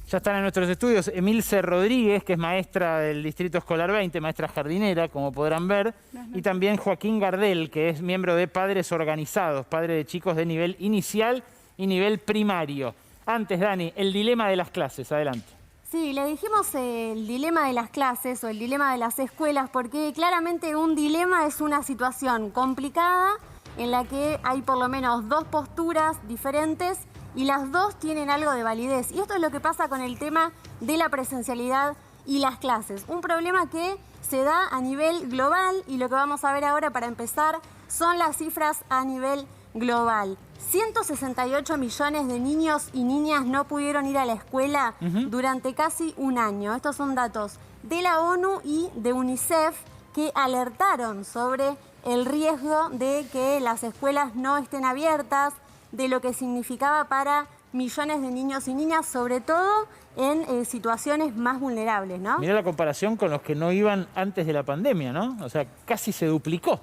Ya están en nuestros estudios Emilce Rodríguez, que es maestra del Distrito Escolar 20, maestra jardinera, como podrán ver, y también Joaquín Gardel, que es miembro de Padres Organizados, padre de chicos de nivel inicial y nivel primario. Antes, Dani, el dilema de las clases. Adelante. Sí, le dijimos el dilema de las clases o el dilema de las escuelas porque claramente un dilema es una situación complicada en la que hay por lo menos dos posturas diferentes y las dos tienen algo de validez. Y esto es lo que pasa con el tema de la presencialidad y las clases. Un problema que se da a nivel global y lo que vamos a ver ahora para empezar son las cifras a nivel global. 168 millones de niños y niñas no pudieron ir a la escuela durante casi un año. Estos son datos de la ONU y de UNICEF que alertaron sobre el riesgo de que las escuelas no estén abiertas, de lo que significaba para millones de niños y niñas, sobre todo en situaciones más vulnerables, ¿no? Mirá la comparación con los que no iban antes de la pandemia, ¿no? O sea, casi se duplicó.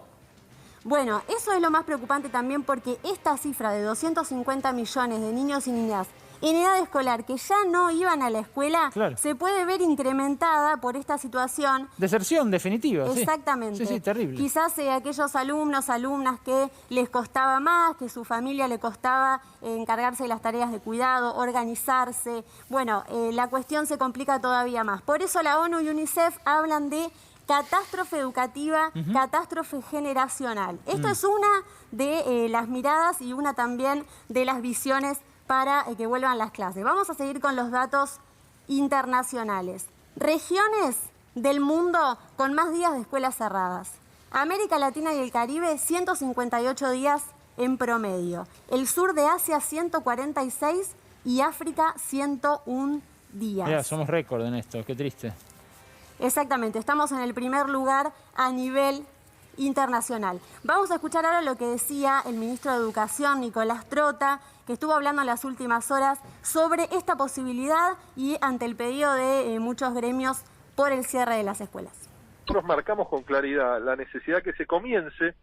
Bueno, eso es lo más preocupante también porque esta cifra de 250 millones de niños y niñas en edad escolar que ya no iban a la escuela, claro, se puede ver incrementada por esta situación. Deserción definitiva. Exactamente. Sí, terrible. Quizás aquellos alumnos, alumnas que les costaba más, que su familia le costaba encargarse de las tareas de cuidado, organizarse. Bueno, la cuestión se complica todavía más. Por eso la ONU y UNICEF hablan de catástrofe educativa, catástrofe generacional. Esto es una de las miradas y una también de las visiones para que vuelvan las clases. Vamos a seguir con los datos internacionales. Regiones del mundo con más días de escuelas cerradas. América Latina y el Caribe, 158 días en promedio. El sur de Asia, 146 y África, 101 días. Mira, somos récord en esto, qué triste. Exactamente, estamos en el primer lugar a nivel internacional. Vamos a escuchar ahora lo que decía el ministro de Educación, Nicolás Trota, que estuvo hablando en las últimas horas sobre esta posibilidad y ante el pedido de muchos gremios por el cierre de las escuelas. Nosotros marcamos con claridad la necesidad que se comience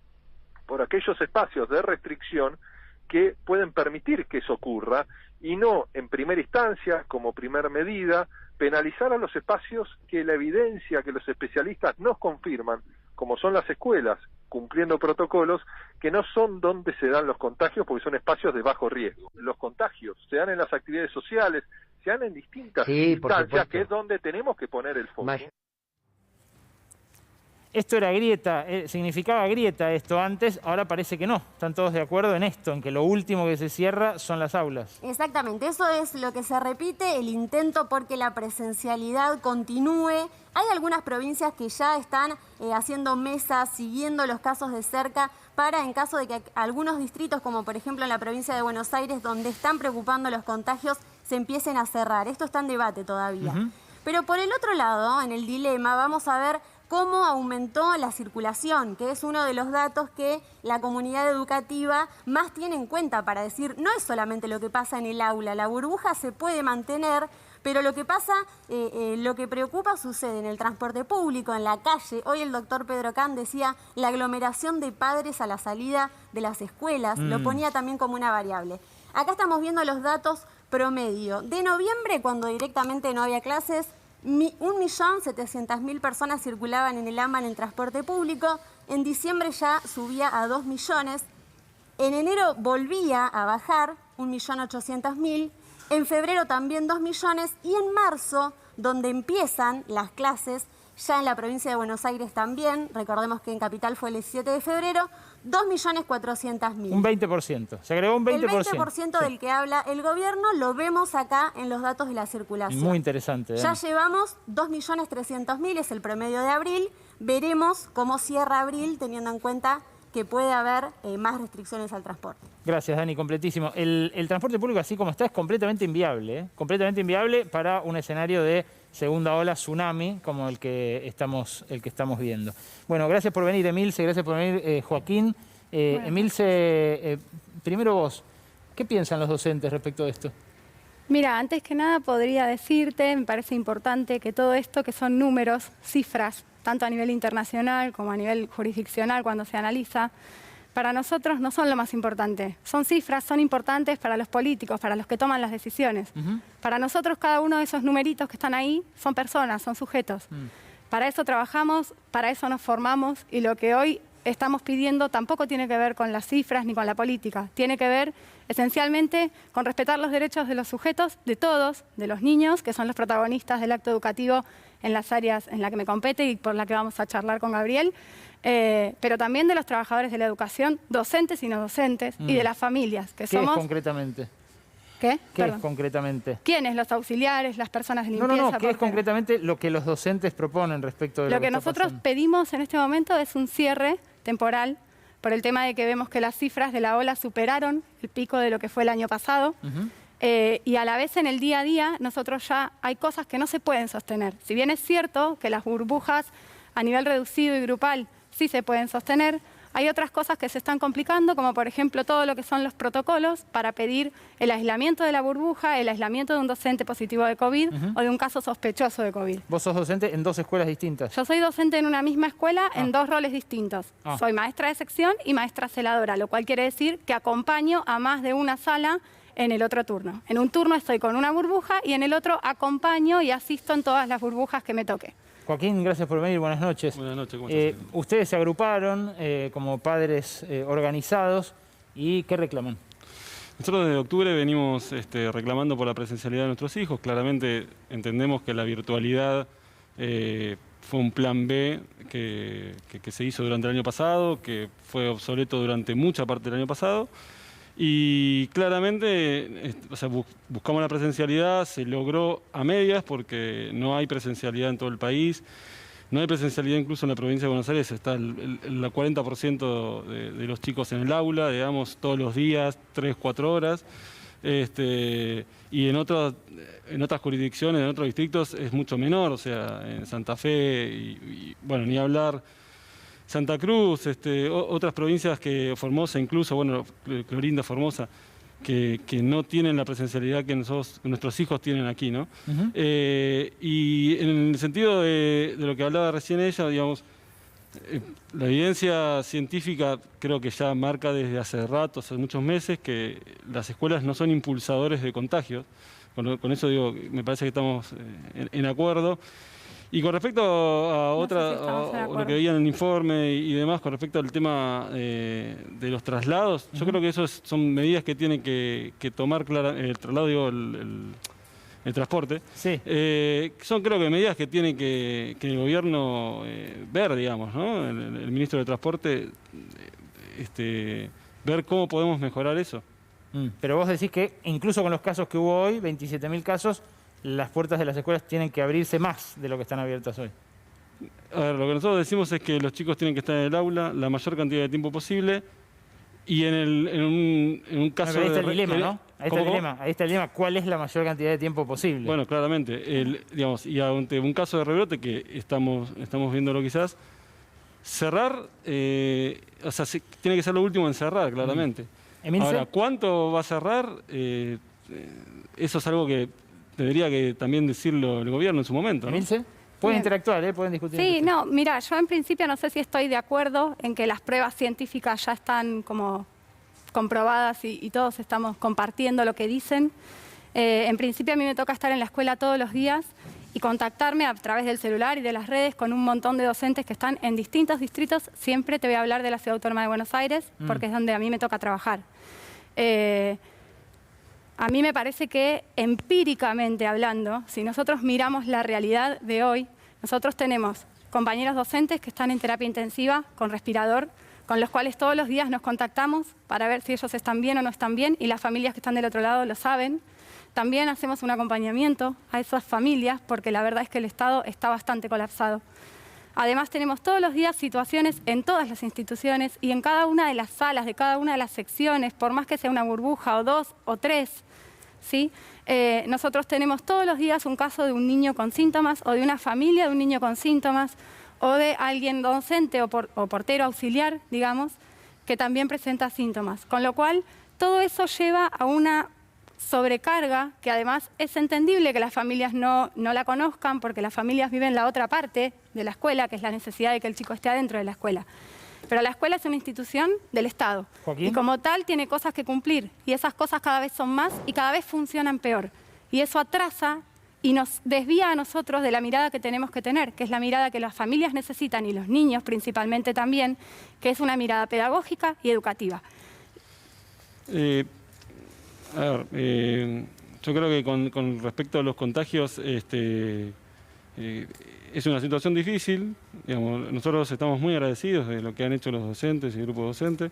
por aquellos espacios de restricción que pueden permitir que eso ocurra y no, en primera instancia, como primera medida, penalizar a los espacios que la evidencia, que los especialistas nos confirman, como son las escuelas, cumpliendo protocolos, que no son donde se dan los contagios porque son espacios de bajo riesgo. Los contagios se dan en las actividades sociales, se dan en distintas instancias, que es donde tenemos que poner el foco. Esto era grieta, significaba grieta esto antes, ahora parece que no. Están todos de acuerdo en esto, en que lo último que se cierra son las aulas. Exactamente, eso es lo que se repite, el intento porque la presencialidad continúe. Hay algunas provincias que ya están haciendo mesas, siguiendo los casos de cerca, para en caso de que algunos distritos, como por ejemplo en la provincia de Buenos Aires, donde están preocupando los contagios, se empiecen a cerrar. Esto está en debate todavía. Pero por el otro lado, en el dilema, vamos a ver cómo aumentó la circulación, que es uno de los datos que la comunidad educativa más tiene en cuenta para decir, no es solamente lo que pasa en el aula, la burbuja se puede mantener, pero lo que pasa, lo que preocupa sucede en el transporte público, en la calle. Hoy el doctor Pedro Can decía la aglomeración de padres a la salida de las escuelas, lo ponía también como una variable. Acá estamos viendo los datos promedio. De noviembre, cuando directamente no había clases, 1.700.000 personas circulaban en el AMBA en el transporte público. En diciembre ya subía a 2 millones. En enero volvía a bajar, 1.800.000. En febrero también 2 millones. Y en marzo, donde empiezan las clases, ya en la provincia de Buenos Aires también, recordemos que en Capital fue el 17 de febrero, 2.400.000. Un 20%, se agregó un 20%. El 20% del que habla el gobierno lo vemos acá en los datos de la circulación. Muy interesante. Ya llevamos 2.300.000, es el promedio de abril. Veremos cómo cierra abril teniendo en cuenta que puede haber más restricciones al transporte. Gracias, Dani, completísimo. El transporte público así como está es completamente inviable, completamente inviable para un escenario de segunda ola tsunami como el que estamos viendo. Bueno, gracias por venir, Emilce, gracias por venir, Joaquín. Emilce, primero vos, ¿qué piensan los docentes respecto de esto? Mira, antes que nada podría decirte, me parece importante que todo esto, que son números, cifras, tanto a nivel internacional como a nivel jurisdiccional cuando se analiza, para nosotros no son lo más importante. Son cifras, son importantes para los políticos, para los que toman las decisiones. Para nosotros cada uno de esos numeritos que están ahí son personas, son sujetos. Para eso trabajamos, para eso nos formamos y lo que hoy estamos pidiendo tampoco tiene que ver con las cifras ni con la política. Tiene que ver esencialmente con respetar los derechos de los sujetos, de todos, de los niños, que son los protagonistas del acto educativo en las áreas en las que me compete y por la que vamos a charlar con Gabriel, pero también de los trabajadores de la educación, docentes y no docentes, y de las familias, que somos... ¿Qué es concretamente? ¿Qué? ¿Qué Perdón. es concretamente? ¿Quiénes? Los auxiliares, las personas de limpieza. No, ¿qué es porque concretamente lo que los docentes proponen respecto de lo Lo que está nosotros pasando? pedimos en este momento es un cierre temporal por el tema de que vemos que las cifras de la ola superaron el pico de lo que fue el año pasado. Y a la vez en el día a día nosotros ya hay cosas que no se pueden sostener. Si bien es cierto que las burbujas a nivel reducido y grupal sí se pueden sostener, hay otras cosas que se están complicando, como por ejemplo todo lo que son los protocolos para pedir el aislamiento de la burbuja, el aislamiento de un docente positivo de COVID o de un caso sospechoso de COVID. Vos sos docente en 2 escuelas distintas. Yo soy docente en una misma escuela en 2 roles distintos. Ah. Soy maestra de sección y maestra celadora, lo cual quiere decir que acompaño a más de una sala en el otro turno. En un turno estoy con una burbuja y en el otro acompaño y asisto en todas las burbujas que me toque. Joaquín, gracias por venir, buenas noches. Buenas noches, ¿cómo estás? Ustedes se agruparon como padres organizados y ¿qué reclaman? Nosotros desde octubre venimos reclamando por la presencialidad de nuestros hijos. Claramente entendemos que la virtualidad fue un plan B que se hizo durante el año pasado, que fue obsoleto durante mucha parte del año pasado. Y claramente buscamos la presencialidad, se logró a medias porque no hay presencialidad en todo el país. No hay presencialidad incluso en la provincia de Buenos Aires, está el 40% de los chicos en el aula, digamos, todos los días, 3, 4 horas. Y en otras jurisdicciones, en otros distritos es mucho menor, o sea, en Santa Fe y bueno, ni hablar Santa Cruz, otras provincias que Formosa incluso, bueno, Clorinda, Formosa, que no tienen la presencialidad que nuestros hijos tienen aquí, ¿no? Y en el sentido de lo que hablaba recién ella, digamos, la evidencia científica creo que ya marca desde hace rato, hace muchos meses, que las escuelas no son impulsadores de contagios. Con eso digo, me parece que estamos en acuerdo. Y con respecto a lo que veía en el informe y demás, con respecto al tema de los traslados, yo creo que eso son medidas que tiene que tomar el traslado, digo, el transporte. Sí. Son creo que medidas que tiene que el gobierno ver, digamos, ¿no? El ministro de Transporte, ver cómo podemos mejorar eso. Pero vos decís que incluso con los casos que hubo hoy, 27.000 casos, las puertas de las escuelas tienen que abrirse más de lo que están abiertas hoy. A ver, lo que nosotros decimos es que los chicos tienen que estar en el aula la mayor cantidad de tiempo posible y en un caso ahí está el dilema, ¿no? Ahí está el ¿Cómo? dilema. Ahí está el dilema. ¿Cuál es la mayor cantidad de tiempo posible? Bueno, claramente. Digamos, y ante un caso de rebrote que estamos viéndolo quizás, cerrar, o sea, tiene que ser lo último en cerrar, claramente. Emilce. Ahora, ¿cuánto va a cerrar? Eso es algo que debería que también decirlo el gobierno en su momento, ¿no? Emilce, pueden Bien. interactuar, pueden discutir. Sí, no, mira, yo en principio no sé si estoy de acuerdo en que las pruebas científicas ya están como comprobadas y todos estamos compartiendo lo que dicen. En principio a mí me toca estar en la escuela todos los días y contactarme a través del celular y de las redes con un montón de docentes que están en distintos distritos. Siempre te voy a hablar de la Ciudad Autónoma de Buenos Aires porque es donde a mí me toca trabajar. A mí me parece que empíricamente hablando, si nosotros miramos la realidad de hoy, nosotros tenemos compañeros docentes que están en terapia intensiva con respirador, con los cuales todos los días nos contactamos para ver si ellos están bien o no están bien y las familias que están del otro lado lo saben. También hacemos un acompañamiento a esas familias porque la verdad es que el Estado está bastante colapsado. Además tenemos todos los días situaciones en todas las instituciones y en cada una de las salas, de cada una de las secciones, por más que sea una burbuja o 2 o 3, ¿sí? Nosotros tenemos todos los días un caso de un niño con síntomas o de una familia de un niño con síntomas o de alguien docente o portero auxiliar, digamos, que también presenta síntomas. Con lo cual, todo eso lleva a una sobrecarga que además es entendible que las familias no la conozcan porque las familias viven la otra parte de la escuela, que es la necesidad de que el chico esté adentro de la escuela. Pero la escuela es una institución del Estado. Joaquín. Y como tal tiene cosas que cumplir. Y esas cosas cada vez son más y cada vez funcionan peor. Y eso atrasa y nos desvía a nosotros de la mirada que tenemos que tener, que es la mirada que las familias necesitan y los niños principalmente también, que es una mirada pedagógica y educativa. Yo creo que con respecto a los contagios, es una situación difícil. Digamos, nosotros estamos muy agradecidos de lo que han hecho los docentes y el grupo docente.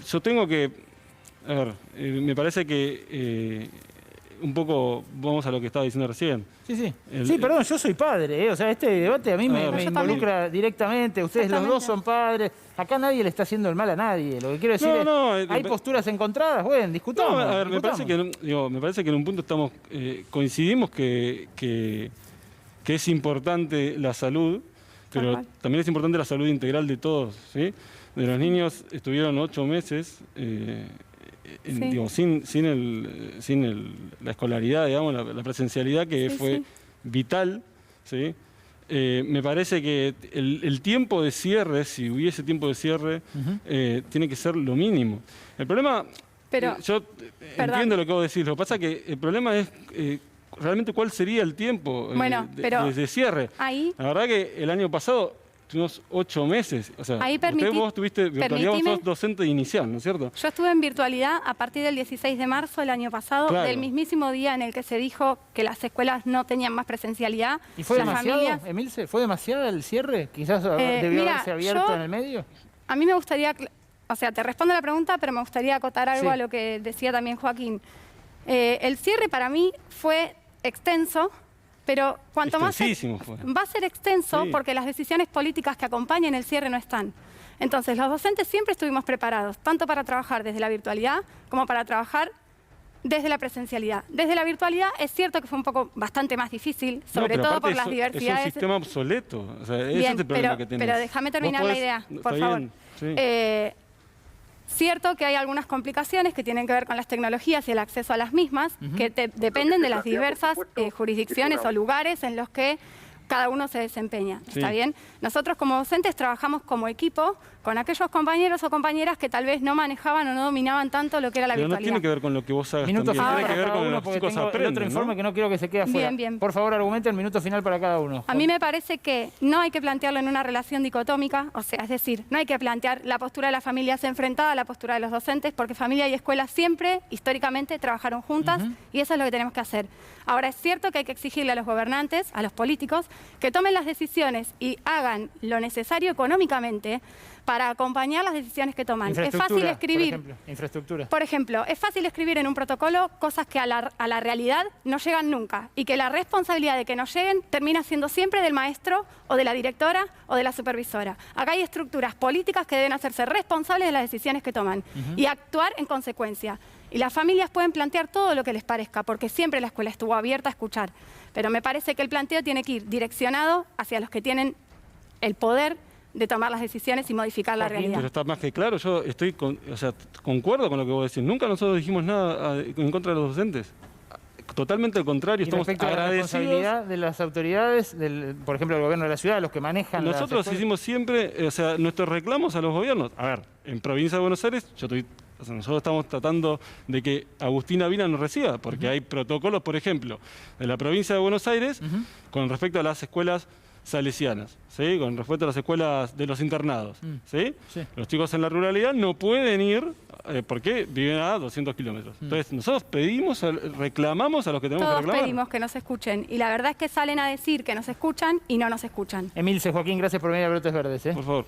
Yo tengo que, me parece que un poco vamos a lo que estaba diciendo recién. Sí, perdón, yo soy padre, o sea, este debate a mí me involucra directamente, ustedes los dos son padres, acá nadie le está haciendo el mal a nadie, lo que quiero decir hay posturas encontradas, bueno, discutamos. Me parece que en un punto coincidimos que es importante la salud, pero también es importante la salud integral de todos, ¿sí? De los niños estuvieron 8 meses... sin la escolaridad, digamos, la presencialidad que fue vital, ¿sí? Me parece que el tiempo de cierre, si hubiese tiempo de cierre, tiene que ser lo mínimo. El problema, yo entiendo lo que vos decís, lo que pasa es que el problema es realmente cuál sería el tiempo de cierre. Ahí, la verdad que el año pasado... Tuvimos 8 meses. O sea, vos tuviste virtualidad, vos sos docente inicial, ¿no es cierto? Yo estuve en virtualidad a partir del 16 de marzo del año pasado, del mismísimo día en el que se dijo que las escuelas no tenían más presencialidad. ¿Y fue demasiado, Emilce? ¿Fue demasiado el cierre? ¿Quizás debió haberse abierto en el medio? A mí me gustaría, o sea, te respondo la pregunta, pero me gustaría acotar algo a lo que decía también Joaquín. El cierre para mí fue extenso, pero cuanto más va a ser extenso porque las decisiones políticas que acompañan el cierre no están. Entonces, los docentes siempre estuvimos preparados, tanto para trabajar desde la virtualidad como para trabajar desde la presencialidad. Desde la virtualidad es cierto que fue bastante más difícil, sobre todo por las diversidades. Es un sistema obsoleto, o sea, ese es el problema que tenés. Pero déjame terminar la idea, por favor. Cierto que hay algunas complicaciones que tienen que ver con las tecnologías y el acceso a las mismas, que dependen de las diversas jurisdicciones o lugares en los que cada uno se desempeña. ¿Está bien? Nosotros como docentes trabajamos como equipo con aquellos compañeros o compañeras que tal vez no manejaban o no dominaban tanto lo que era la virtualidad. No tiene que ver con lo que vos hagas Minuto también. Final Tiene que ver con lo que los chicos aprenden, el otro informe que no quiero que se quede afuera. Bien. Por favor, argumenten, minuto final para cada uno. A mí me parece que no hay que plantearlo en una relación dicotómica, o sea, es decir, no hay que plantear la postura de las familias enfrentada a la postura de los docentes, porque familia y escuela siempre, históricamente, trabajaron juntas y eso es lo que tenemos que hacer. Ahora, es cierto que hay que exigirle a los gobernantes, a los políticos, que tomen las decisiones y hagan lo necesario económicamente para acompañar las decisiones que toman. Es fácil escribir, por ejemplo, es fácil escribir en un protocolo cosas que a la realidad no llegan nunca y que la responsabilidad de que no lleguen termina siendo siempre del maestro o de la directora o de la supervisora. Acá hay estructuras políticas que deben hacerse responsables de las decisiones que toman y actuar en consecuencia. Y las familias pueden plantear todo lo que les parezca, porque siempre la escuela estuvo abierta a escuchar. Pero me parece que el planteo tiene que ir direccionado hacia los que tienen el poder de tomar las decisiones y modificar la realidad. Pero está más que claro, yo concuerdo con lo que vos decís. Nunca nosotros dijimos nada en contra de los docentes. Totalmente al contrario, estamos agradecidos. A la responsabilidad de las autoridades, por ejemplo, del gobierno de la ciudad, los que manejan nosotros hicimos siempre, nuestros reclamos a los gobiernos. A ver, en Provincia de Buenos Aires, nosotros estamos tratando de que Agustina Vila nos reciba, porque hay protocolos, por ejemplo, de la Provincia de Buenos Aires con respecto a las escuelas salesianas, ¿sí? Con respecto a las escuelas de los internados, ¿sí? Los chicos en la ruralidad no pueden ir porque viven a 200 kilómetros. Entonces, nosotros reclamamos a los que tenemos que reclamar. Todos pedimos que nos escuchen y la verdad es que salen a decir que nos escuchan y no nos escuchan. Emilce, Joaquín, gracias por venir a Brotes Verdes. Por favor.